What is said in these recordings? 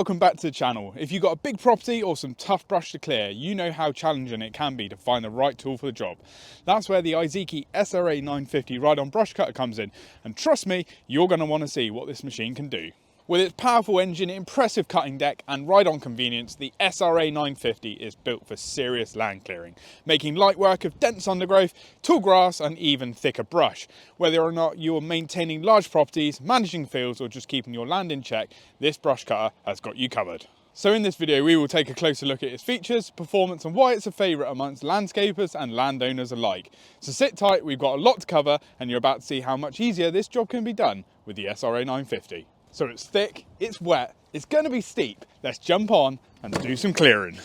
Welcome back to the channel. If you've got a big property or some tough brush to clear, you know how challenging it can be to find the right tool for the job. That's where the Iseki SRA950 Ride-On Brushcutter comes in, and trust me, you're going to want to see what this machine can do. With its powerful engine, impressive cutting deck and ride-on convenience, the SRA950 is built for serious land clearing, making light work of dense undergrowth, tall grass and even thicker brush. Whether or not you're maintaining large properties, managing fields or just keeping your land in check, this brush cutter has got you covered. So in this video we will take a closer look at its features, performance and why it's a favourite amongst landscapers and landowners alike. So sit tight, we've got a lot to cover and you're about to see how much easier this job can be done with the SRA950. So it's thick, it's wet, it's going to be steep. Let's jump on and do some clearing.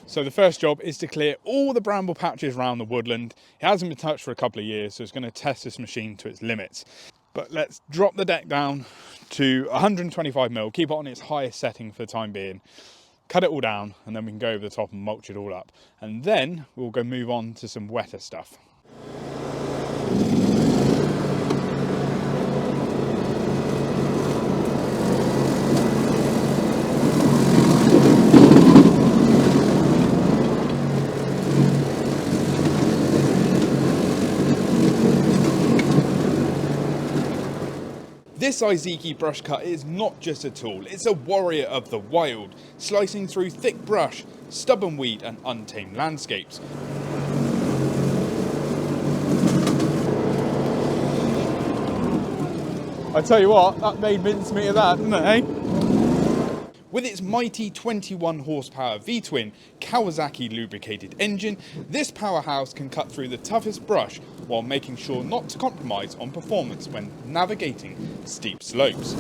So the first job is to clear all the bramble patches around the woodland. It hasn't been touched for a couple of years, so it's going to test this machine to its limits. But let's drop the deck down to 125mm, keep it on its highest setting for the time being, cut it all down, and then we can go over the top and mulch it all up. And then we'll go move on to some wetter stuff. This Iseki brush cut is not just a tool, it's a warrior of the wild, slicing through thick brush, stubborn weed and untamed landscapes. I tell you what, that made mincemeat of that, didn't it, eh? With its mighty 21 horsepower V-twin Kawasaki lubricated engine, this powerhouse can cut through the toughest brush while making sure not to compromise on performance when navigating steep slopes.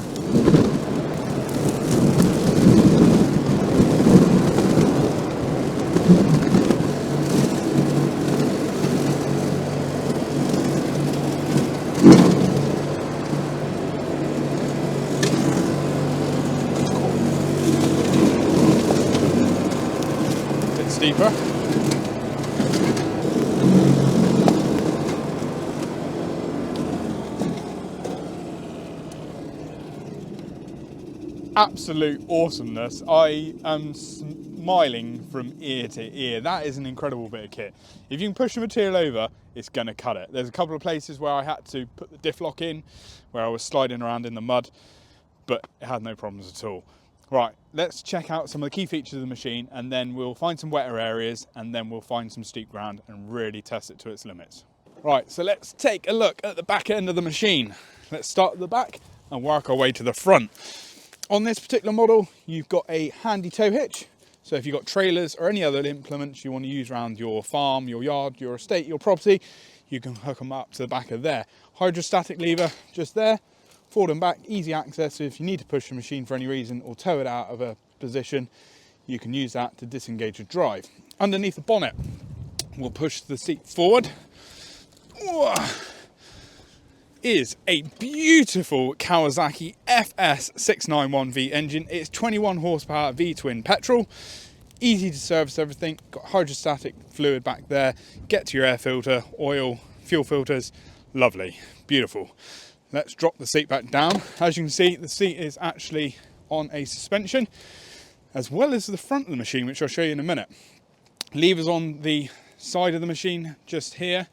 Steeper. Absolute awesomeness. I am smiling from ear to ear. That is an incredible bit of kit. If you can push the material over, it's going to cut it. There's a couple of places where I had to put the diff lock in, where I was sliding around in the mud, but it had no problems at all. Right, let's check out some of the key features of the machine and then we'll find some wetter areas and then we'll find some steep ground and really test it to its limits. Right, so let's take a look at the back end of the machine. Let's start at the back and work our way to the front. On this particular model, you've got a handy tow hitch. So if you've got trailers or any other implements you want to use around your farm, your yard, your estate, your property, you can hook them up to the back of there. Hydrostatic lever just there. Forward and back, easy access. So if you need to push the machine for any reason or tow it out of a position, you can use that to disengage the drive. Underneath the bonnet, we'll push the seat forward. Is a beautiful Kawasaki FS691V engine. It's 21 horsepower V-twin petrol. Easy to service everything. Got hydrostatic fluid back there. Get to your air filter, oil, fuel filters. Lovely, beautiful. Let's drop the seat back down. As you can see, the seat is actually on a suspension, as well as the front of the machine, which I'll show you in a minute. Levers on the side of the machine, just here.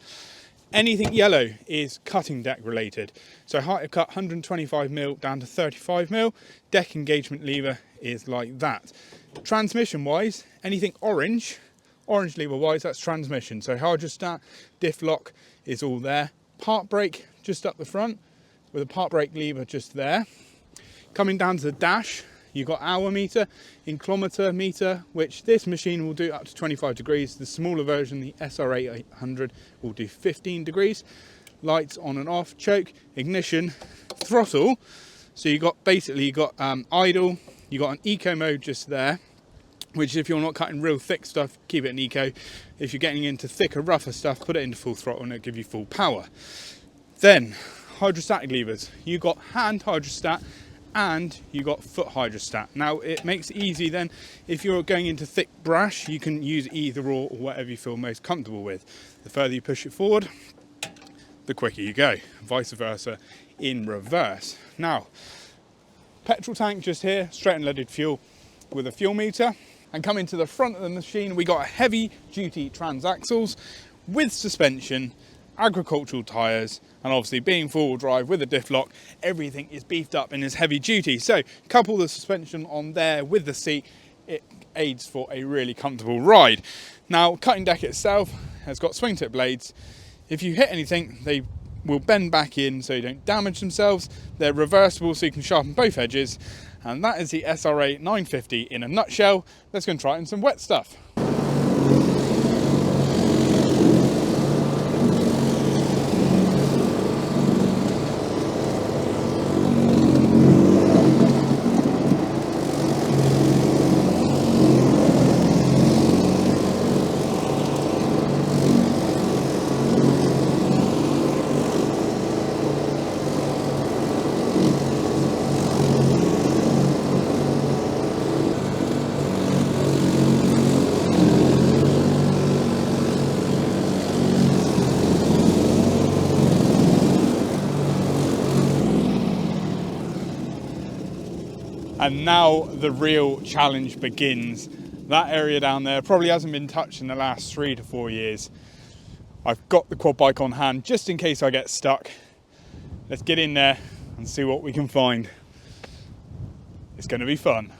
Anything yellow is cutting deck related. So height of cut 125mm down to 35mm. Deck engagement lever is like that. Transmission wise, anything orange lever wise, that's transmission. So hydrostat, diff lock is all there. Park brake just up the front, with a park brake lever just there. Coming down to the dash, you've got hour meter, in kilometre meter, which this machine will do up to 25 degrees. The smaller version, the SRA800, will do 15 degrees. Lights on and off, choke, ignition, throttle. So you got idle, you got an eco mode just there, which if you're not cutting real thick stuff, keep it in eco. If you're getting into thicker, rougher stuff, put it into full throttle and it'll give you full power. Then hydrostatic levers. You've got hand hydrostat and you got foot hydrostat. Now it makes it easy then, if you're going into thick brush, you can use either or whatever you feel most comfortable with. The further you push it forward, the quicker you go, vice versa in reverse. Now, petrol tank just here, straight and leaded fuel with a fuel meter. And coming to the front of the machine, we got heavy duty transaxles with suspension, agricultural tyres, and obviously being four-wheel drive with a diff lock, everything is beefed up and is heavy duty. So couple the suspension on there with the seat, it aids for a really comfortable ride. Now, cutting deck itself has got swing tip blades. If you hit anything, they will bend back in so you don't damage themselves. They're reversible so you can sharpen both edges. And that is the SRA950 in a nutshell. Let's go and try it in some wet stuff. And now the real challenge begins. That area down there probably hasn't been touched in the last 3 to 4 years. I've got the quad bike on hand just in case I get stuck. Let's get in there and see what we can find. It's going to be fun.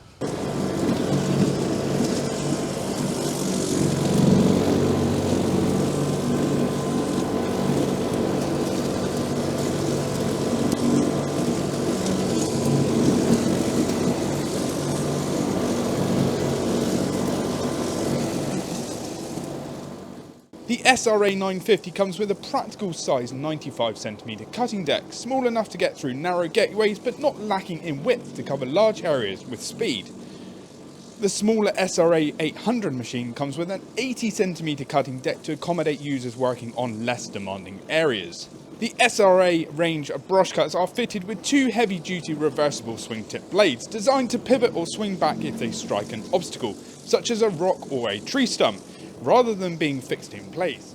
The SRA950 comes with a practical size 95cm cutting deck, small enough to get through narrow gateways but not lacking in width to cover large areas with speed. The smaller SRA800 machine comes with an 80cm cutting deck to accommodate users working on less demanding areas. The SRA range of brush cutters are fitted with 2 heavy-duty reversible swing tip blades designed to pivot or swing back if they strike an obstacle, such as a rock or a tree stump, rather than being fixed in place.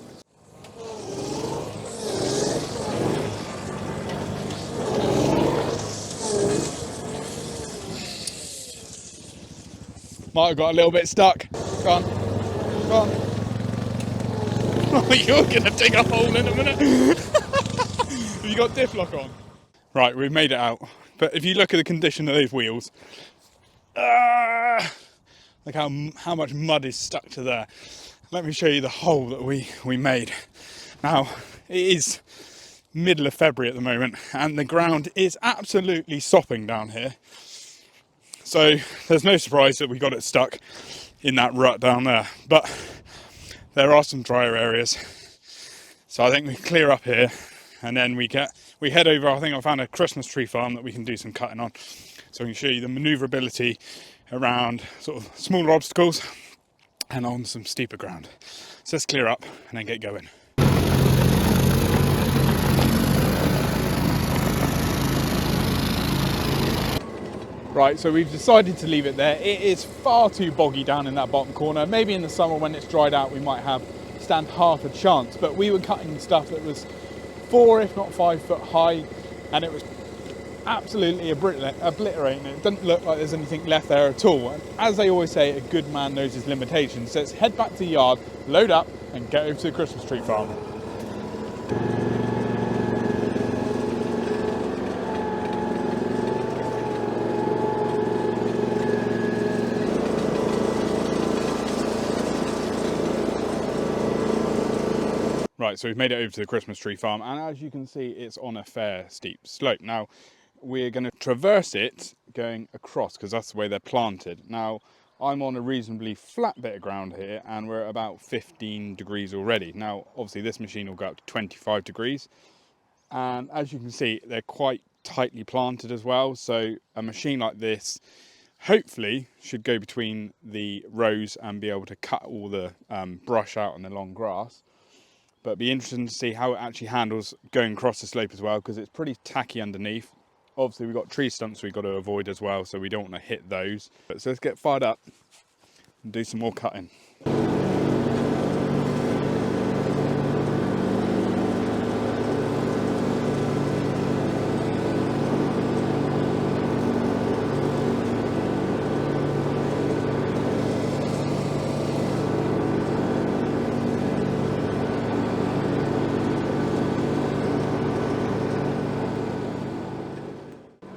Might have got a little bit stuck. Go on. Go on. Oh, you're going to dig a hole in a minute. Have you got diff lock on? Right, we've made it out. But if you look at the condition of those wheels, look how much mud is stuck to there. Let me show you the hole that we made. Now, it is middle of February at the moment, and the ground is absolutely sopping down here. So there's no surprise that we got it stuck in that rut down there. But there are some drier areas. So I think we clear up here, and then we head over. I think I found a Christmas tree farm that we can do some cutting on. So I can show you the maneuverability around sort of smaller obstacles and on some steeper ground. So let's clear up and then get going. Right, so we've decided to leave it there. It is far too boggy down in that bottom corner. Maybe in the summer when it's dried out we might stand half a chance, but we were cutting stuff that was 4 if not 5 foot high, and it was absolutely obliterating. It doesn't look like there's anything left there at all. And as they always say, a good man knows his limitations. So let's head back to the yard, load up and get over to the Christmas tree farm. Right, so we've made it over to the Christmas tree farm, and as you can see, it's on a fair steep slope. Now, we're going to traverse it going across because that's the way they're planted. Now, I'm on a reasonably flat bit of ground here, and we're at about 15 degrees already. Now, obviously, this machine will go up to 25 degrees, and as you can see, they're quite tightly planted as well. So a machine like this hopefully should go between the rows and be able to cut all the brush out on the long grass. But it'd be interesting to see how it actually handles going across the slope as well, because it's pretty tacky underneath. Obviously we've got tree stumps we've got to avoid as well, so we don't want to hit those. So let's get fired up and do some more cutting.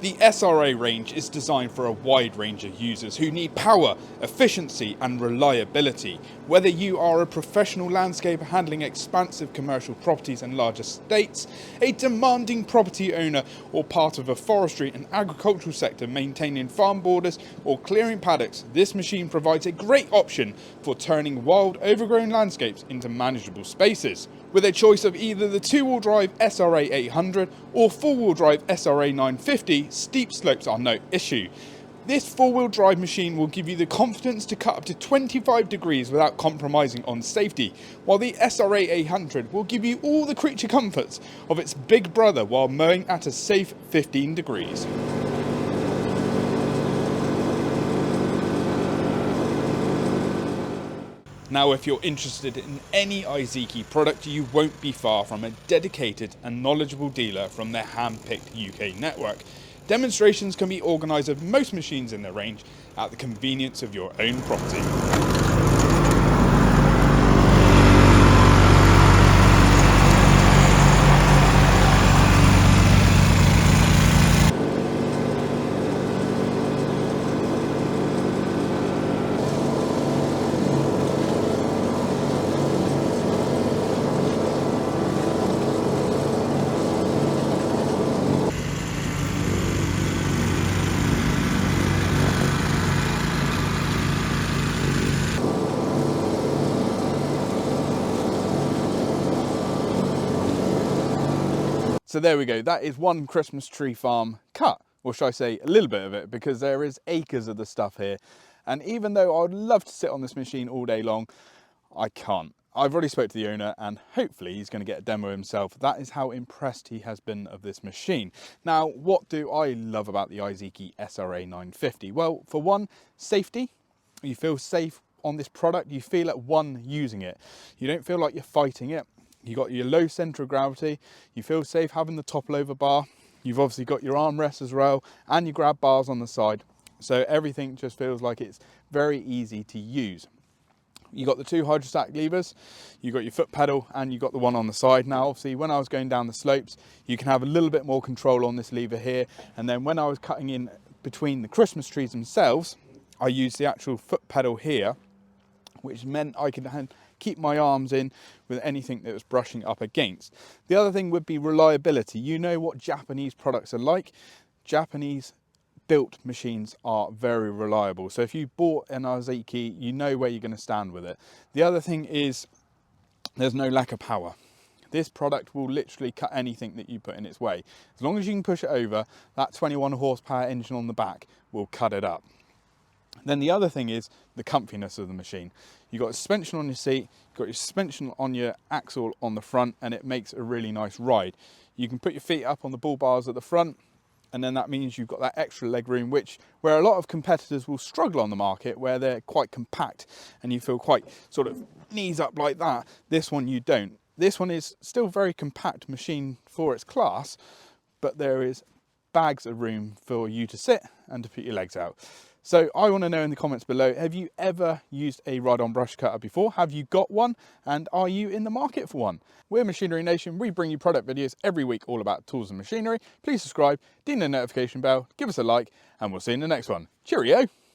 The SRA range is designed for a wide range of users who need power, efficiency and reliability. Whether you are a professional landscaper handling expansive commercial properties and large estates, a demanding property owner, or part of a forestry and agricultural sector maintaining farm borders or clearing paddocks, this machine provides a great option for turning wild overgrown landscapes into manageable spaces. With a choice of either the two-wheel drive SRA800 or four-wheel drive SRA950, steep slopes are no issue. This four-wheel drive machine will give you the confidence to cut up to 25 degrees without compromising on safety, while the SRA800 will give you all the creature comforts of its big brother while mowing at a safe 15 degrees. Now, if you're interested in any Iseki product, you won't be far from a dedicated and knowledgeable dealer from their hand-picked UK network. Demonstrations can be organised of most machines in their range at the convenience of your own property. So there we go, that is one Christmas tree farm cut, or should I say a little bit of it, because there is acres of the stuff here. And even though I would love to sit on this machine all day long, I can't. I've already spoke to the owner and hopefully he's going to get a demo himself. That is how impressed he has been of this machine. Now, what do I love about the Iseki SRA950? Well, for one, safety. You feel safe on this product. You feel at one using it. You don't feel like you're fighting it. You got your low center of gravity. You feel safe having the topple over bar. You've obviously got your armrest as well, and your grab bars on the side. So everything just feels like it's very easy to use. You got the two hydrostatic levers, you got your foot pedal, and you got the one on the side. Now, obviously, when I was going down the slopes, you can have a little bit more control on this lever here. And then when I was cutting in between the Christmas trees themselves, I used the actual foot pedal here, which meant I could keep my arms in with anything that was brushing up against. The other thing would be reliability. You know what Japanese products are like. Japanese built machines are very reliable. So if you bought an Iseki, you know where you're going to stand with it. The other thing is there's no lack of power. This product will literally cut anything that you put in its way. As long as you can push it over, that 21 horsepower engine on the back will cut it up. Then the other thing is the comfiness of the machine. You've got suspension on your seat, you've got your suspension on your axle on the front, and it makes a really nice ride. You can put your feet up on the bull bars at the front, and then that means you've got that extra leg room, where a lot of competitors will struggle on the market, where they're quite compact and you feel quite sort of knees up like that. This one you don't. This one is still a very compact machine for its class, but there is bags of room for you to sit and to put your legs out. So I want to know in the comments below, have you ever used a ride-on brush cutter before? Have you got one? And are you in the market for one? We're Machinery Nation. We bring you product videos every week all about tools and machinery. Please subscribe, ding the notification bell, give us a like, and we'll see you in the next one. Cheerio!